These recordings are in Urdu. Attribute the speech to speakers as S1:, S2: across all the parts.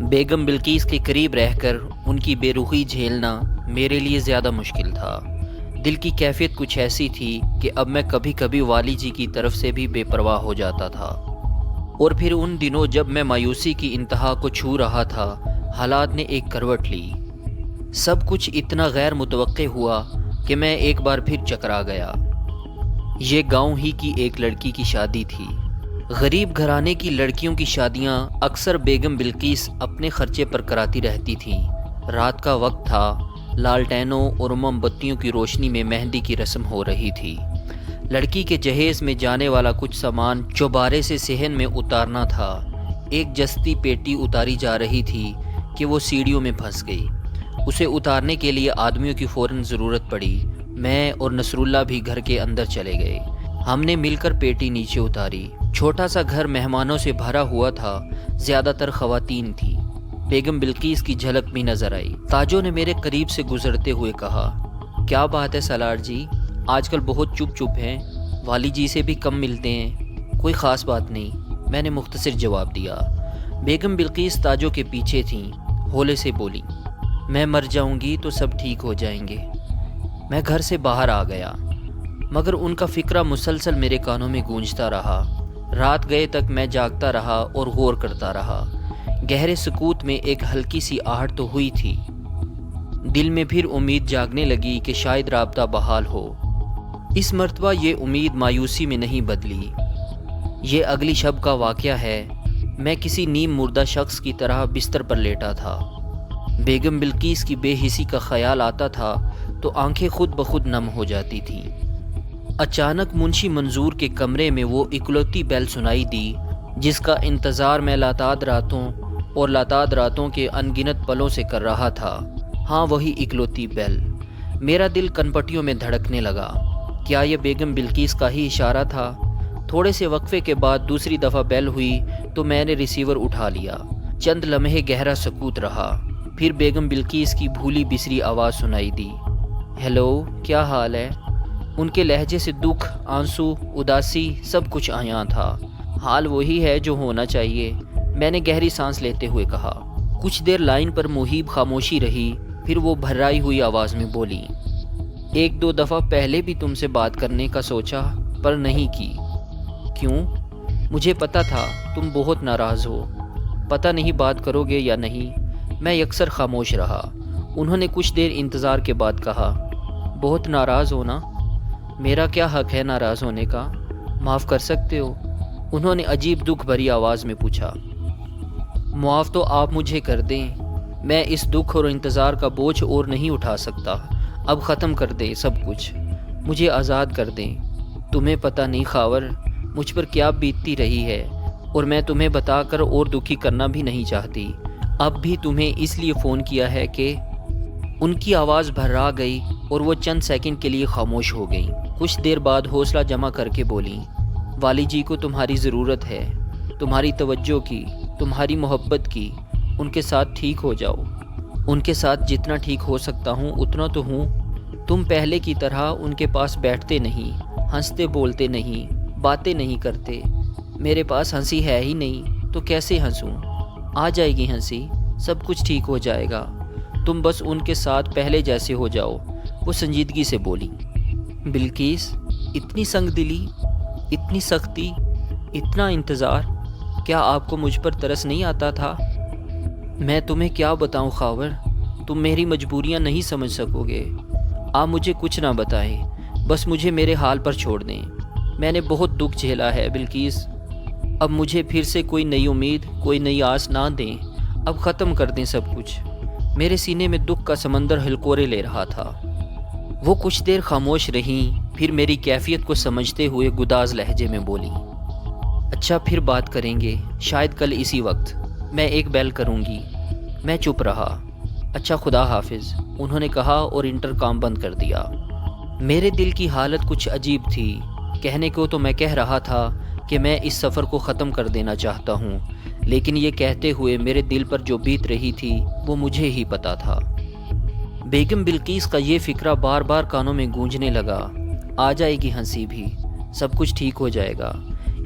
S1: بیگم بلقیس کے قریب رہ کر ان کی بے رخی جھیلنا میرے لیے زیادہ مشکل تھا۔ دل کی کیفیت کچھ ایسی تھی کہ اب میں کبھی کبھی والی جی کی طرف سے بھی بے پرواہ ہو جاتا تھا۔ اور پھر ان دنوں جب میں مایوسی کی انتہا کو چھو رہا تھا، حالات نے ایک کروٹ لی۔ سب کچھ اتنا غیر متوقع ہوا کہ میں ایک بار پھر چکرا گیا۔ یہ گاؤں ہی کی ایک لڑکی کی شادی تھی۔ غریب گھرانے کی لڑکیوں کی شادیاں اکثر بیگم بلقیس اپنے خرچے پر کراتی رہتی تھیں۔ رات کا وقت تھا، لالٹینوں اور موم بتیوں کی روشنی میں مہندی کی رسم ہو رہی تھی۔ لڑکی کے جہیز میں جانے والا کچھ سامان چوبارے سے صحن میں اتارنا تھا۔ ایک جستی پیٹی اتاری جا رہی تھی کہ وہ سیڑھیوں میں پھنس گئی۔ اسے اتارنے کے لیے آدمیوں کی فوراً ضرورت پڑی۔ میں اور نصر اللہ بھی گھر کے اندر چلے گئے۔ ہم نے مل کر پیٹی نیچے اتاری۔ چھوٹا سا گھر مہمانوں سے بھرا ہوا تھا، زیادہ تر خواتین تھیں۔ بیگم بلقیس کی جھلک بھی نظر آئی۔ تاجو نے میرے قریب سے گزرتے ہوئے کہا، کیا بات ہے سالار جی، آج کل بہت چپ چپ ہیں، والی جی سے بھی کم ملتے ہیں۔ کوئی خاص بات نہیں، میں نے مختصر جواب دیا۔ بیگم بلقیس تاجو کے پیچھے تھیں، ہولے سے بولی، میں مر جاؤں گی تو سب ٹھیک ہو جائیں گے۔ میں گھر سے باہر آ گیا، مگر ان کا فکرہ مسلسل میرے کانوں میں گونجتا رہا۔ رات گئے تک میں جاگتا رہا اور غور کرتا رہا۔ گہرے سکوت میں ایک ہلکی سی آہٹ تو ہوئی تھی۔ دل میں پھر امید جاگنے لگی کہ شاید رابطہ بحال ہو۔ اس مرتبہ یہ امید مایوسی میں نہیں بدلی۔ یہ اگلی شب کا واقعہ ہے۔ میں کسی نیم مردہ شخص کی طرح بستر پر لیٹا تھا۔ بیگم بلقیس کی بے حسی کا خیال آتا تھا تو آنکھیں خود بخود نم ہو جاتی تھیں۔ اچانک منشی منظور کے کمرے میں وہ اکلوتی بیل سنائی دی جس کا انتظار میں لاتعداد راتوں کے ان گنت پلوں سے کر رہا تھا۔ ہاں، وہی اکلوتی بیل۔ میرا دل کنپٹیوں میں دھڑکنے لگا۔ کیا یہ بیگم بلقیس کا ہی اشارہ تھا؟ تھوڑے سے وقفے کے بعد دوسری دفعہ بیل ہوئی تو میں نے ریسیور اٹھا لیا۔ چند لمحے گہرا سکوت رہا، پھر بیگم بلقیس کی بھولی بسری آواز سنائی دی، ہیلو، کیا حال ہے؟ ان کے لہجے سے دکھ، آنسو، اداسی سب کچھ عیاں تھا۔ حال وہی ہے جو ہونا چاہیے، میں نے گہری سانس لیتے ہوئے کہا۔ کچھ دیر لائن پر محیب خاموشی رہی، پھر وہ بھرائی ہوئی آواز میں بولی، ایک دو دفعہ پہلے بھی تم سے بات کرنے کا سوچا پر نہیں کی۔ کیوں؟ مجھے پتا تھا تم بہت ناراض ہو، پتہ نہیں بات کرو گے یا نہیں۔ میں یکسر خاموش رہا۔ انہوں نے کچھ دیر انتظار کے بعد کہا، بہت ناراض ہونا؟ میرا کیا حق ہے ناراض ہونے کا؟ معاف کر سکتے ہو؟ انہوں نے عجیب دکھ بھری آواز میں پوچھا۔ معاف تو آپ مجھے کر دیں، میں اس دکھ اور انتظار کا بوجھ اور نہیں اٹھا سکتا۔ اب ختم کر دیں سب کچھ، مجھے آزاد کر دیں۔ تمہیں پتہ نہیں خاور مجھ پر کیا بیتتی رہی ہے، اور میں تمہیں بتا کر اور دکھی کرنا بھی نہیں چاہتی۔ اب بھی تمہیں اس لیے فون کیا ہے کہ… ان کی آواز بھرا گئی اور وہ چند سیکنڈ کے لیے خاموش ہو گئیں۔ کچھ دیر بعد حوصلہ جمع کر کے بولیں، والی جی کو تمہاری ضرورت ہے، تمہاری توجہ کی، تمہاری محبت کی۔ ان کے ساتھ ٹھیک ہو جاؤ۔ ان کے ساتھ جتنا ٹھیک ہو سکتا ہوں اتنا تو ہوں۔ تم پہلے کی طرح ان کے پاس بیٹھتے نہیں، ہنستے بولتے نہیں، باتیں نہیں کرتے۔ میرے پاس ہنسی ہے ہی نہیں تو کیسے ہنسوں؟ آ جائے گی ہنسی، سب کچھ ٹھیک ہو جائے گا۔ تم بس ان کے ساتھ پہلے جیسے ہو جاؤ۔ وہ سنجیدگی سے بولی۔ بلقیس، اتنی سنگ دلی، اتنی سختی، اتنا انتظار، کیا آپ کو مجھ پر ترس نہیں آتا تھا؟ میں تمہیں کیا بتاؤں خاور، تم میری مجبوریاں نہیں سمجھ سکو گے۔ آپ مجھے کچھ نہ بتائیں، بس مجھے میرے حال پر چھوڑ دیں۔ میں نے بہت دکھ جھیلا ہے بلقیس، اب مجھے پھر سے کوئی نئی امید، کوئی نئی آس نہ دیں۔ اب ختم کر دیں سب کچھ۔ میرے سینے میں دکھ کا سمندر ہلکورے لے رہا تھا۔ وہ کچھ دیر خاموش رہیں، پھر میری کیفیت کو سمجھتے ہوئے گداز لہجے میں بولی، اچھا پھر بات کریں گے، شاید کل اسی وقت۔ میں ایک بیل کروں گی۔ میں چپ رہا۔ اچھا خدا حافظ، انہوں نے کہا اور انٹرکام بند کر دیا۔ میرے دل کی حالت کچھ عجیب تھی۔ کہنے کو تو میں کہہ رہا تھا کہ میں اس سفر کو ختم کر دینا چاہتا ہوں، لیکن یہ کہتے ہوئے میرے دل پر جو بیت رہی تھی وہ مجھے ہی پتا تھا۔ بیگم بلقیس کا یہ فکرہ بار بار کانوں میں گونجنے لگا، آ جائے گی ہنسی بھی، سب کچھ ٹھیک ہو جائے گا۔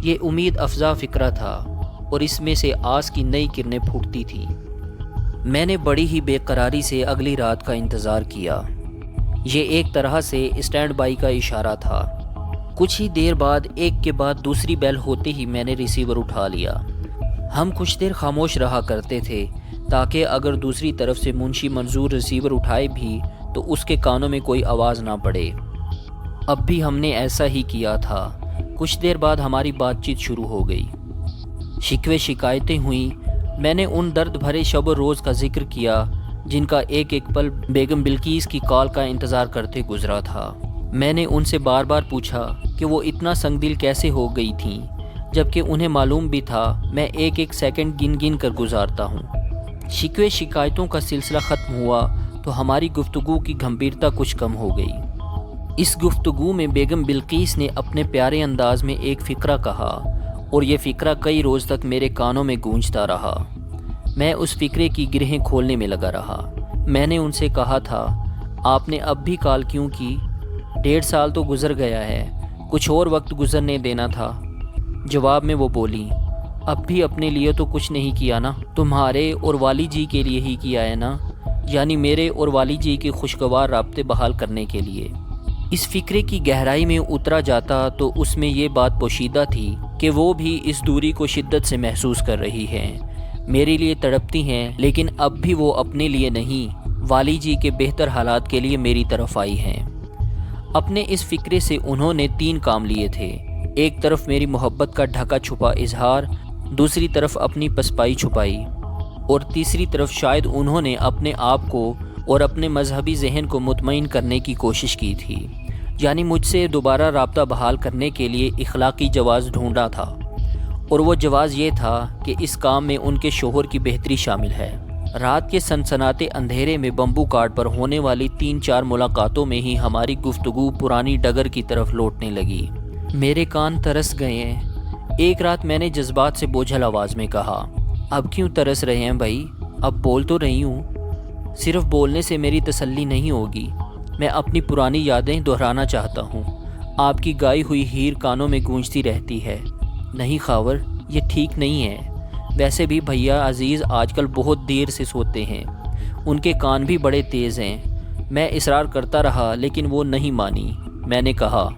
S1: یہ امید افزا فکرہ تھا اور اس میں سے آس کی نئی کرنیں پھوٹتی تھیں۔ میں نے بڑی ہی بےقراری سے اگلی رات کا انتظار کیا۔ یہ ایک طرح سے اسٹینڈ بائی کا اشارہ تھا۔ کچھ ہی دیر بعد ایک کے بعد دوسری بیل ہوتے ہی میں نے ریسیور اٹھا لیا۔ ہم کچھ دیر خاموش رہا کرتے تھے تاکہ اگر دوسری طرف سے منشی منظور ریسیور اٹھائے بھی تو اس کے کانوں میں کوئی آواز نہ پڑے۔ اب بھی ہم نے ایسا ہی کیا تھا۔ کچھ دیر بعد ہماری بات چیت شروع ہو گئی۔ شکوے شکایتیں ہوئیں۔ میں نے ان درد بھرے شب و روز کا ذکر کیا جن کا ایک ایک پل بیگم بلقیس کی کال کا انتظار کرتے گزرا تھا۔ میں نے ان سے بار بار پوچھا کہ وہ اتنا سنگ دل کیسے ہو گئی تھیں، جبکہ انہیں معلوم بھی تھا میں ایک ایک سیکنڈ گن گن کر گزارتا ہوں۔ شکوے شکایتوں کا سلسلہ ختم ہوا تو ہماری گفتگو کی گھمبیرتا کچھ کم ہو گئی۔ اس گفتگو میں بیگم بلقیس نے اپنے پیارے انداز میں ایک فقرہ کہا اور یہ فقرہ کئی روز تک میرے کانوں میں گونجتا رہا۔ میں اس فقرے کی گرہیں کھولنے میں لگا رہا۔ میں نے ان سے کہا تھا، آپ نے اب بھی کال کیوں کی؟ 1.5 سال تو گزر گیا ہے، کچھ اور وقت گزرنے دینا تھا۔ جواب میں وہ بولی، اب بھی اپنے لیے تو کچھ نہیں کیا نا، تمہارے اور والی جی کے لیے ہی کیا ہے نا، یعنی میرے اور والی جی کے خوشگوار رابطے بحال کرنے کے لیے۔ اس فکرے کی گہرائی میں اترا جاتا تو اس میں یہ بات پوشیدہ تھی کہ وہ بھی اس دوری کو شدت سے محسوس کر رہی ہیں، میرے لیے تڑپتی ہیں، لیکن اب بھی وہ اپنے لیے نہیں، والی جی کے بہتر حالات کے لیے میری طرف آئی ہیں۔ اپنے اس فکرے سے انہوں نے 3 کام لیے تھے۔ ایک طرف میری محبت کا ڈھکا چھپا اظہار، دوسری طرف اپنی پسپائی چھپائی، اور تیسری طرف شاید انہوں نے اپنے آپ کو اور اپنے مذہبی ذہن کو مطمئن کرنے کی کوشش کی تھی، یعنی مجھ سے دوبارہ رابطہ بحال کرنے کے لیے اخلاقی جواز ڈھونڈا تھا، اور وہ جواز یہ تھا کہ اس کام میں ان کے شوہر کی بہتری شامل ہے۔ رات کے سنسناتے اندھیرے میں بمبو کارڈ پر ہونے والی 3-4 ملاقاتوں میں ہی ہماری گفتگو پرانی ڈگر کی طرف لوٹنے لگی۔ میرے کان ترس گئے ہیں۔ ایک رات میں نے جذبات سے بوجھل آواز میں کہا، اب کیوں ترس رہے ہیں بھائی؟ اب بول تو رہی ہوں۔ صرف بولنے سے میری تسلی نہیں ہوگی، میں اپنی پرانی یادیں دہرانا چاہتا ہوں۔ آپ کی گائی ہوئی ہیر کانوں میں گونجتی رہتی ہے۔ نہیں خاور، یہ ٹھیک نہیں ہے۔ ویسے بھی بھیا عزیز آج کل بہت دیر سے سوتے ہیں، ان کے کان بھی بڑے تیز ہیں۔ میں اصرار کرتا رہا لیکن وہ نہیں مانی۔ میں نے کہا،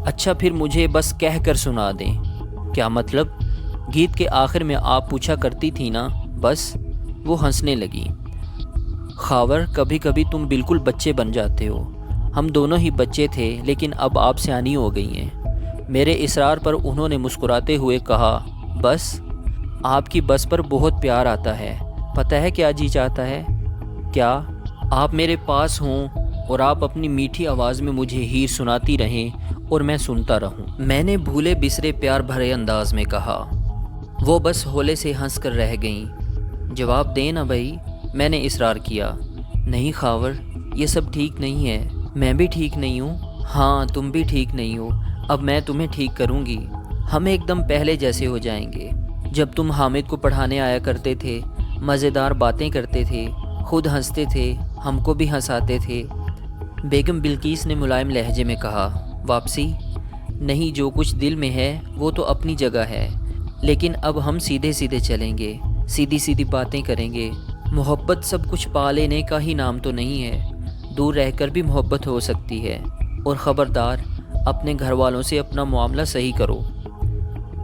S1: اچھا پھر مجھے بس کہہ کر سنا دیں۔ کیا مطلب؟ گیت کے آخر میں آپ پوچھا کرتی تھی نا، بس۔ وہ ہنسنے لگی۔ خاور، کبھی کبھی تم بالکل بچے بن جاتے ہو۔ ہم دونوں ہی بچے تھے لیکن اب آپ سیانی ہو گئی ہیں۔ میرے اصرار پر انہوں نے مسکراتے ہوئے کہا، بس؟ آپ کی بس پر بہت پیار آتا ہے۔ پتہ ہے کیا جی چاہتا ہے؟ کیا؟ آپ میرے پاس ہوں اور آپ اپنی میٹھی آواز میں مجھے ہیر سناتی رہیں اور میں سنتا رہوں۔ میں نے بھولے بسرے پیار بھرے انداز میں کہا۔ وہ بس ہولے سے ہنس کر رہ گئیں۔ جواب دیں نا بھائی، میں نے اصرار کیا۔ نہیں خاور، یہ سب ٹھیک نہیں ہے۔ میں بھی ٹھیک نہیں ہوں۔ ہاں، تم بھی ٹھیک نہیں ہو۔ اب میں تمہیں ٹھیک کروں گی۔ ہم ایک دم پہلے جیسے ہو جائیں گے، جب تم حامد کو پڑھانے آیا کرتے تھے، مزیدار باتیں کرتے تھے، خود ہنستے تھے، ہم کو بھی ہنساتے تھے۔ بیگم بلقیس نے ملائم لہجے میں کہا، واپسی؟ نہیں، جو کچھ دل میں ہے وہ تو اپنی جگہ ہے، لیکن اب ہم سیدھے سیدھے چلیں گے، سیدھی سیدھی باتیں کریں گے۔ محبت سب کچھ پا لینے کا ہی نام تو نہیں ہے، دور رہ کر بھی محبت ہو سکتی ہے۔ اور خبردار، اپنے گھر والوں سے اپنا معاملہ صحیح کرو۔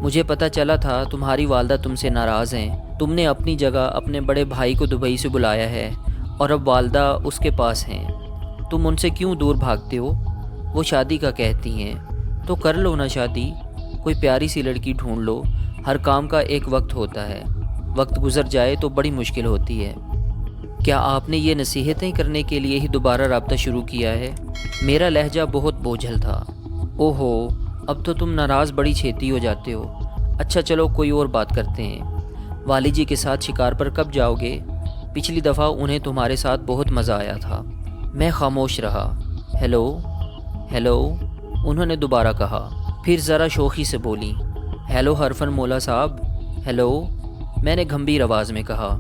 S1: مجھے پتہ چلا تھا تمہاری والدہ تم سے ناراض ہیں۔ تم نے اپنی جگہ اپنے بڑے بھائی کو دبئی سے بلایا ہے اور اب والدہ اس کے پاس ہیں۔ تم ان سے کیوں دور بھاگتے ہو؟ وہ شادی کا کہتی ہیں تو کر لو نا شادی، کوئی پیاری سی لڑکی ڈھونڈ لو۔ ہر کام کا ایک وقت ہوتا ہے، وقت گزر جائے تو بڑی مشکل ہوتی ہے۔ کیا آپ نے یہ نصیحتیں کرنے کے لیے ہی دوبارہ رابطہ شروع کیا ہے؟ میرا لہجہ بہت بوجھل تھا۔ اوہو، اب تو تم ناراض بڑی چھیتی ہو جاتے ہو۔ اچھا چلو کوئی اور بات کرتے ہیں۔ والی جی کے ساتھ شکار پر کب جاؤ گے؟ پچھلی دفعہ انہیں تمہارے ساتھ بہت مزہ آیا تھا۔ میں خاموش رہا۔ ہیلو ہیلو، انہوں نے دوبارہ کہا، پھر ذرا شوخی سے بولی، ہیلو حرفن مولا صاحب، ہیلو۔ میں نے گھمبیر آواز میں کہا،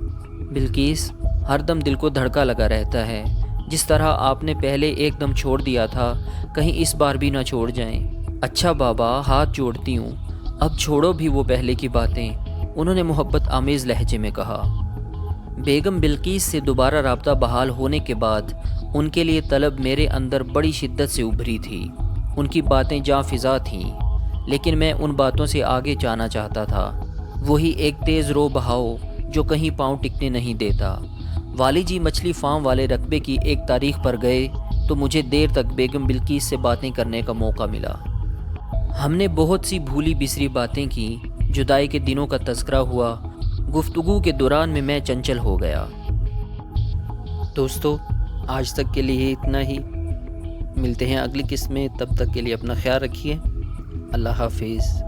S1: بلقیس، ہر دم دل کو دھڑکا لگا رہتا ہے، جس طرح آپ نے پہلے ایک دم چھوڑ دیا تھا، کہیں اس بار بھی نہ چھوڑ جائیں۔ اچھا بابا، ہاتھ جوڑتی ہوں، اب چھوڑو بھی وہ پہلے کی باتیں، انہوں نے محبت آمیز لہجے میں کہا۔ بیگم بلقیس سے دوبارہ رابطہ بحال ہونے کے بعد ان کے لیے طلب میرے اندر بڑی شدت سے ابھری تھی۔ ان کی باتیں جاں فضا تھیں، لیکن میں ان باتوں سے آگے جانا چاہتا تھا۔ وہی ایک تیز رو بہاؤ جو کہیں پاؤں ٹکنے نہیں دیتا۔ والی جی مچھلی فارم والے رقبے کی ایک تاریخ پر گئے تو مجھے دیر تک بیگم بلقیس سے باتیں کرنے کا موقع ملا۔ ہم نے بہت سی بھولی بسری باتیں کی، جدائی کے دنوں کا تذکرہ ہوا۔ گفتگو کے دوران میں چنچل ہو گیا۔ دوستو، آج تک کے لیے اتنا ہی۔ ملتے ہیں اگلی قسط میں، تب تک کے لیے اپنا خیال رکھیے۔ اللہ حافظ۔